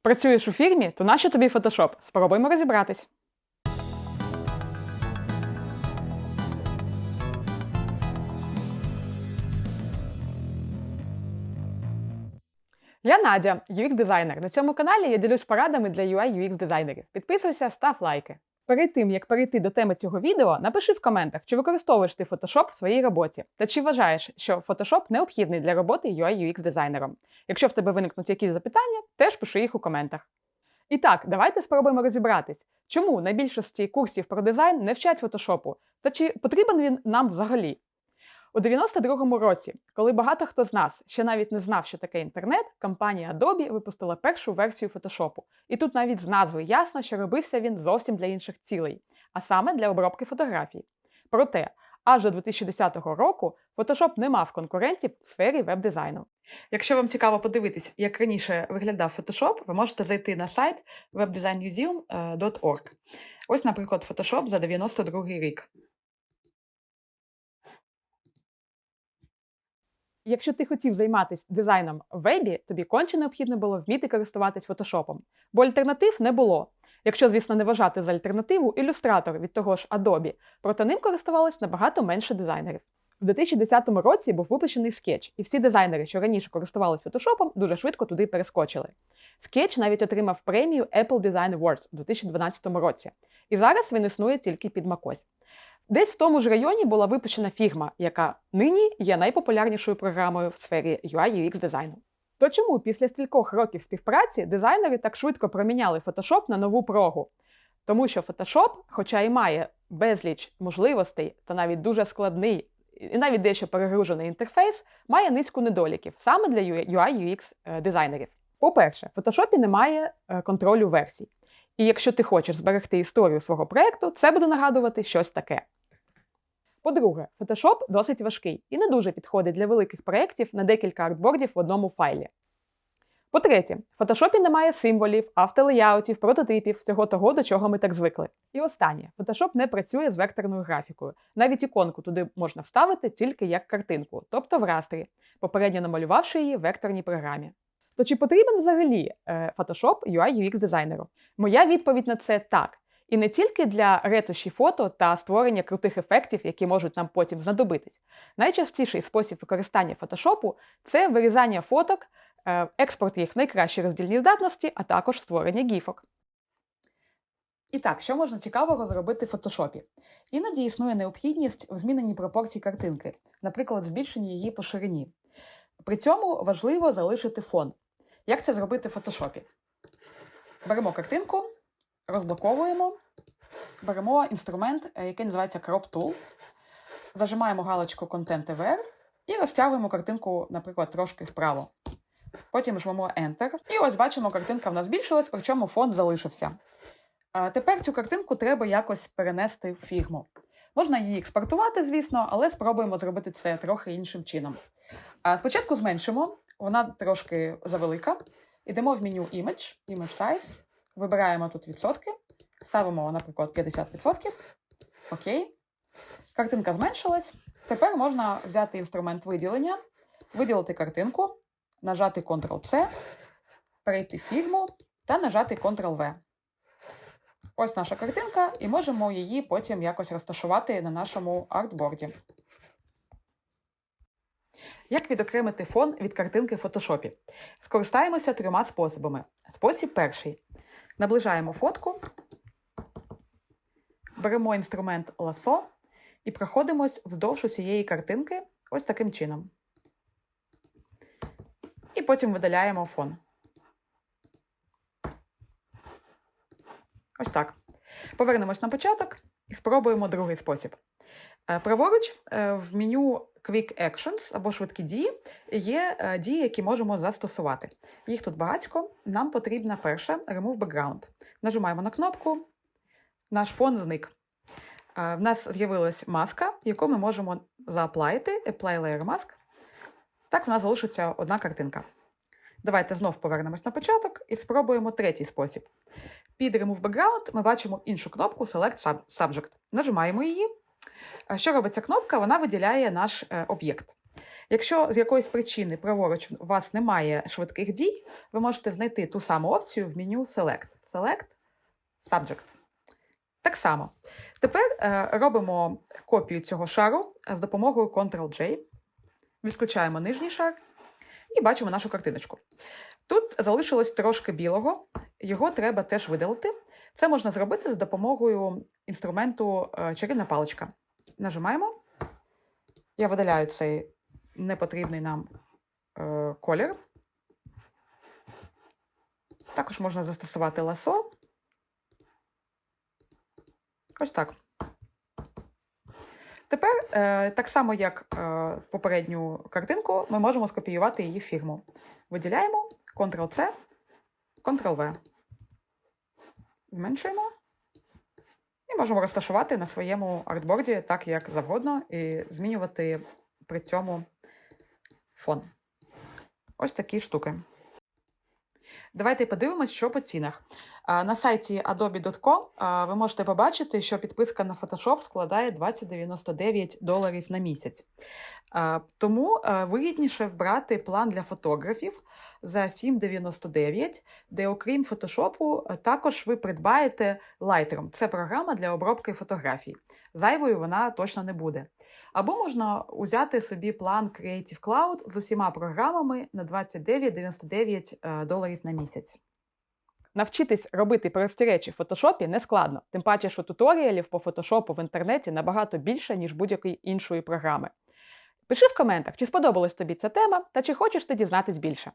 Працюєш у фірмі, то нащо тобі Photoshop? Спробуємо розібратись. Я Надя, UX-дизайнер. На цьому каналі я ділюсь порадами для UI-UX-дизайнерів. Підписуйся, став лайки. Перед тим, як перейти до теми цього відео, напиши в коментах, чи використовуєш ти Photoshop в своїй роботі, та чи вважаєш, що Photoshop необхідний для роботи UI-UX-дизайнером. Якщо в тебе виникнуть якісь запитання, теж пиши їх у коментах. І так, давайте спробуємо розібратись, чому на більшості курсів про дизайн не вчать Photoshop, та чи потрібен він нам взагалі. У 92-му році, коли багато хто з нас ще навіть не знав, що таке інтернет, компанія Adobe випустила першу версію Photoshop. І тут навіть з назви ясно, що робився він зовсім для інших цілей, а саме для обробки фотографій. Проте, аж до 2010 року Photoshop не мав конкурентів в сфері веб-дизайну. Якщо вам цікаво подивитись, як раніше виглядав Photoshop, ви можете зайти на сайт webdesignmuseum.org. Ось, наприклад, Photoshop за 92-й рік. Якщо ти хотів займатися дизайном в вебі, тобі конче необхідно було вміти користуватись фотошопом. Бо альтернатив не було. Якщо, звісно, не вважати за альтернативу Illustrator від того ж Adobe, проте ним користувалось набагато менше дизайнерів. У 2010 році був випущений Sketch, і всі дизайнери, що раніше користувались фотошопом, дуже швидко туди перескочили. Sketch навіть отримав премію Apple Design Awards у 2012 році. І зараз він існує тільки під macOS. Десь в тому ж районі була випущена Figma, яка нині є найпопулярнішою програмою в сфері UI-UX дизайну. То чому після стількох років співпраці дизайнери так швидко проміняли Photoshop на нову прогу? Тому що Photoshop, хоча і має безліч можливостей та навіть дуже складний і навіть дещо перегружений інтерфейс, має низку недоліків саме для UI-UX дизайнерів. По-перше, в Photoshop немає контролю версій. І якщо ти хочеш зберегти історію свого проєкту, це буде нагадувати щось таке. По-друге, Photoshop досить важкий і не дуже підходить для великих проєктів на декілька артбордів в одному файлі. По-третє, в Photoshop немає символів, автолеяутів, прототипів, всього того, до чого ми так звикли. І останнє, Photoshop не працює з векторною графікою. Навіть іконку туди можна вставити тільки як картинку, тобто в растрі, попередньо намалювавши її в векторній програмі. То чи потрібен взагалі Photoshop UI-UX дизайнеру? Моя відповідь на це – так. І не тільки для ретуші фото та створення крутих ефектів, які можуть нам потім знадобитись. Найчастіший спосіб використання Photoshop – це вирізання фоток, експорт їх в найкращі роздільні здатності, а також створення гіфок. І так, що можна цікавого зробити в Photoshop? Іноді існує необхідність в зміненні пропорцій картинки, наприклад, збільшенні її по ширині. При цьому важливо залишити фон. Як це зробити в Photoshop? Беремо картинку, розблоковуємо, беремо інструмент, який називається Crop Tool, зажимаємо галочку Content Aware і розтягуємо картинку, наприклад, трошки вправо. Потім жмемо Enter. І ось бачимо, картинка в нас збільшилась, причому фон залишився. Тепер цю картинку треба якось перенести в фігму. Можна її експортувати, звісно, але спробуємо зробити це трохи іншим чином. Спочатку зменшимо, вона трошки завелика. Йдемо в меню Image Size, вибираємо тут відсотки, ставимо, наприклад, 50%. Окей. Картинка зменшилась. Тепер можна взяти інструмент виділення, виділити картинку, нажати Ctrl-C, перейти в фігму та нажати Ctrl-V. Ось наша картинка, і можемо її потім якось розташувати на нашому артборді. Як відокремити фон від картинки в Photoshop? Скористаємося трьома способами. Спосіб перший. Наближаємо фотку, беремо інструмент ласо і проходимось вздовж усієї картинки ось таким чином. І потім видаляємо фон. Ось так. Повернемось на початок і спробуємо другий спосіб. Праворуч в меню Quick Actions або швидкі дії є дії, які можемо застосувати. Їх тут багатько. Нам потрібна перша Remove Background. Нажимаємо на кнопку, наш фон зник. В нас з'явилась маска, яку ми можемо зааплаїти, Apply Layer Mask. Так в нас залишиться одна картинка. Давайте знов повернемось на початок і спробуємо третій спосіб. Під Remove Background ми бачимо іншу кнопку Select Subject. Нажимаємо її. Що робить ця кнопка? Вона виділяє наш об'єкт. Якщо з якоїсь причини праворуч у вас немає швидких дій, ви можете знайти ту саму опцію в меню Select. Select Subject. Так само. Тепер робимо копію цього шару з допомогою Ctrl-J. Відключаємо нижній шар і бачимо нашу картиночку. Тут залишилось трошки білого, його треба теж видалити. Це можна зробити за допомогою інструменту чарівна паличка. Нажимаємо. Я видаляю цей непотрібний нам колір. Також можна застосувати ласо. Ось так. Тепер, так само, як попередню картинку, ми можемо скопіювати її в фігму. Виділяємо, Ctrl-C, Ctrl-V. Зменшуємо. І можемо розташувати на своєму артборді так, як завгодно, і змінювати при цьому фон. Ось такі штуки. Давайте подивимось, що по цінах. На сайті adobe.com ви можете побачити, що підписка на Photoshop складає $20,99 на місяць. Тому вигідніше брати план для фотографів за $7,99, де окрім Photoshop також ви придбаєте Lightroom. Це програма для обробки фотографій. Зайвою вона точно не буде. Або можна узяти собі план Creative Cloud з усіма програмами на $29,99 на місяць. Навчитись робити прості речі в фотошопі не складно, тим паче, що туторіалів по фотошопу в інтернеті набагато більше, ніж будь-якої іншої програми. Пиши в коментах, чи сподобалась тобі ця тема, та чи хочеш ти дізнатись більше.